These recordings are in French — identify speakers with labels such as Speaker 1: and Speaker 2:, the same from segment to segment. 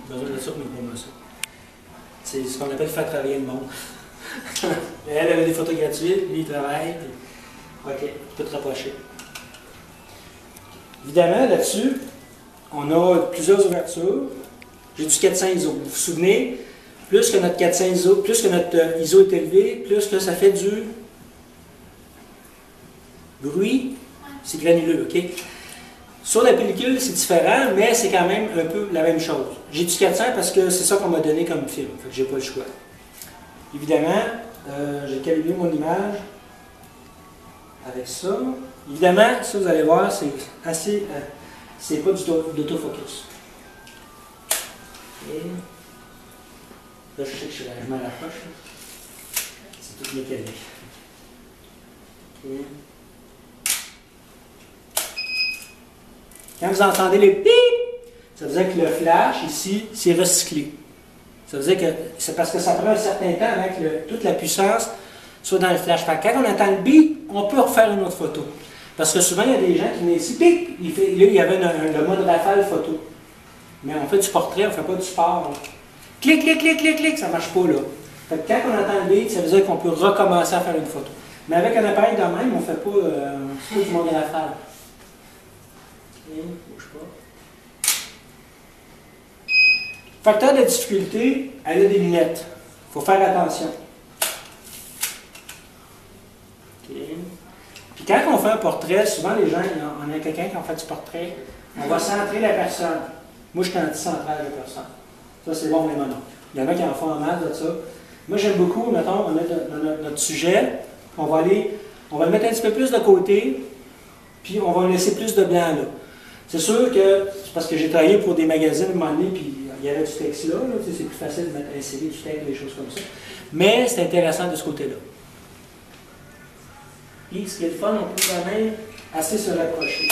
Speaker 1: besoin de ça, mais pas ça. C'est ce qu'on appelle faire travailler le monde. Elle avait des photos gratuites, lui il travaille. Puis... OK, tu peux te rapprocher. Évidemment, là-dessus, on a plusieurs ouvertures. J'ai du 400 ISO. Vous vous souvenez, plus que notre 400 ISO, plus que notre ISO est élevé, plus que ça fait du bruit, c'est granuleux, OK? Sur la pellicule, c'est différent, mais c'est quand même un peu la même chose. J'ai du 400 parce que c'est ça qu'on m'a donné comme film, fait que j'ai pas le choix. Évidemment, j'ai calibré mon image avec ça. Évidemment, ça vous allez voir, c'est assez... c'est pas du d'autofocus. Okay. Là, je sais que je m'en rapproche. C'est tout mécanique. Okay. Quand vous entendez les pip, ça veut dire que le flash, ici, c'est recyclé. Ça veut dire que c'est parce que ça prend un certain temps avant que toute la puissance soit dans le flash. Fait que quand on entend le bip, on peut refaire une autre photo. Parce que souvent, il y a des gens qui viennent ici, pip, là, il y avait le mode rafale photo. Mais on fait du portrait, on ne fait pas du sport. Clic, clic, clic, clic, clic, ça ne marche pas là. Fait que quand on entend le bip, ça veut dire qu'on peut recommencer à faire une photo. Mais avec un appareil de même, on ne fait pas du mode rafale. Bouge pas. Facteur de difficulté, elle a des lunettes. Il faut faire attention. Okay. Puis quand on fait un portrait, souvent les gens, on a quelqu'un qui en fait du portrait, on va centrer la personne. Moi, je suis anti-centrage de personne. Ça, c'est bon, mais non. Il y en a qui en font en masse de ça. Moi, j'aime beaucoup, mettons, on a notre sujet, on va le mettre un petit peu plus de côté, puis on va laisser plus de blanc là. C'est sûr que, c'est parce que j'ai travaillé pour des magazines à un moment donné, puis il y avait du texte là, c'est plus facile de mettre un CD, du texte, des choses comme ça. Mais c'est intéressant de ce côté-là. Puis, ce qui est le fun, on peut quand même assez se rapprocher.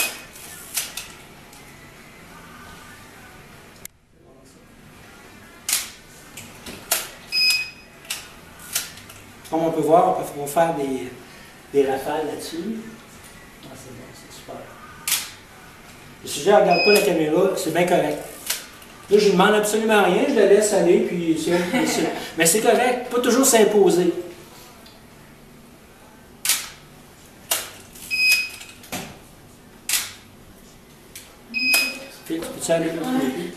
Speaker 1: Comme on peut voir, on peut faire des rafales là-dessus. Ah, c'est bon, c'est super. Le sujet ne regarde pas la caméra, c'est bien correct. Là, je ne demande absolument rien, je la laisse aller, puis mais c'est correct, pas toujours s'imposer. Peux-tu aller plus vite?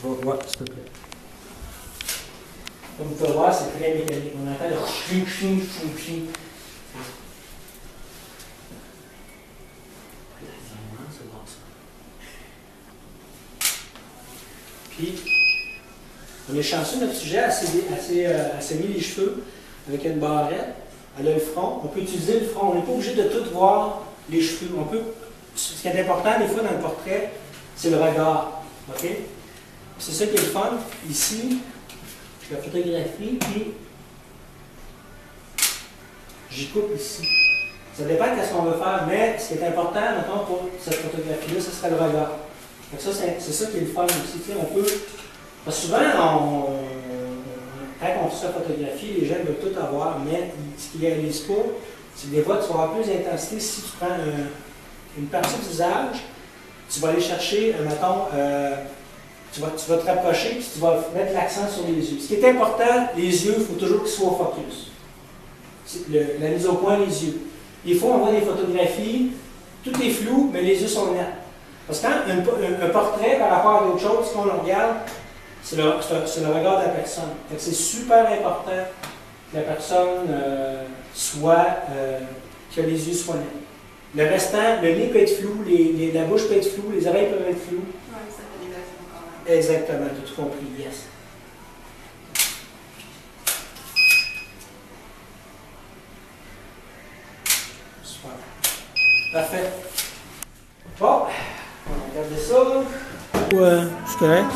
Speaker 1: On va voir, s'il te plaît. Comme vous pouvez voir, c'est très mécanique. On entend le ching, ching, ching, ching. Puis, on est chanceux, notre sujet a assez mis les cheveux avec une barrette. Elle a le front. On peut utiliser le front. On n'est pas obligé de tout voir les cheveux. Ce qui est important, des fois, dans le portrait, c'est le regard. OK? C'est ça qui est le fun. Ici, je la photographie, puis j'y coupe ici. Ça dépend de ce qu'on veut faire, mais ce qui est important, mettons, pour cette photographie-là, ce serait le regard. Donc ça, c'est ça qui est le fun aussi. Tu sais, on peut... Parce que souvent, quand on fait sa photographie, les gens veulent tout avoir, mais ce qu'ils ne réalisent pas, c'est que des fois, tu vas avoir plus d'intensité si tu prends une partie du visage, tu vas aller chercher, mettons, tu vas te rapprocher, puis tu vas mettre l'accent sur les yeux. Ce qui est important, les yeux, il faut toujours qu'ils soient au focus. La mise au point, les yeux. Des fois, on voit des photographies, tout est flou, mais les yeux sont nets. Parce que quand un portrait, par rapport à d'autres choses, ce qu'on regarde, c'est le regard de la personne. C'est super important que la personne que les yeux soient nets. Le restant, le nez peut être flou, la bouche peut être floue, les oreilles peuvent être floues.
Speaker 2: Oui, ça fait des versions quand même.
Speaker 1: Exactement, tu as tout compris, yes. Super. Parfait. Bon, on va regarder ça. C'est correct.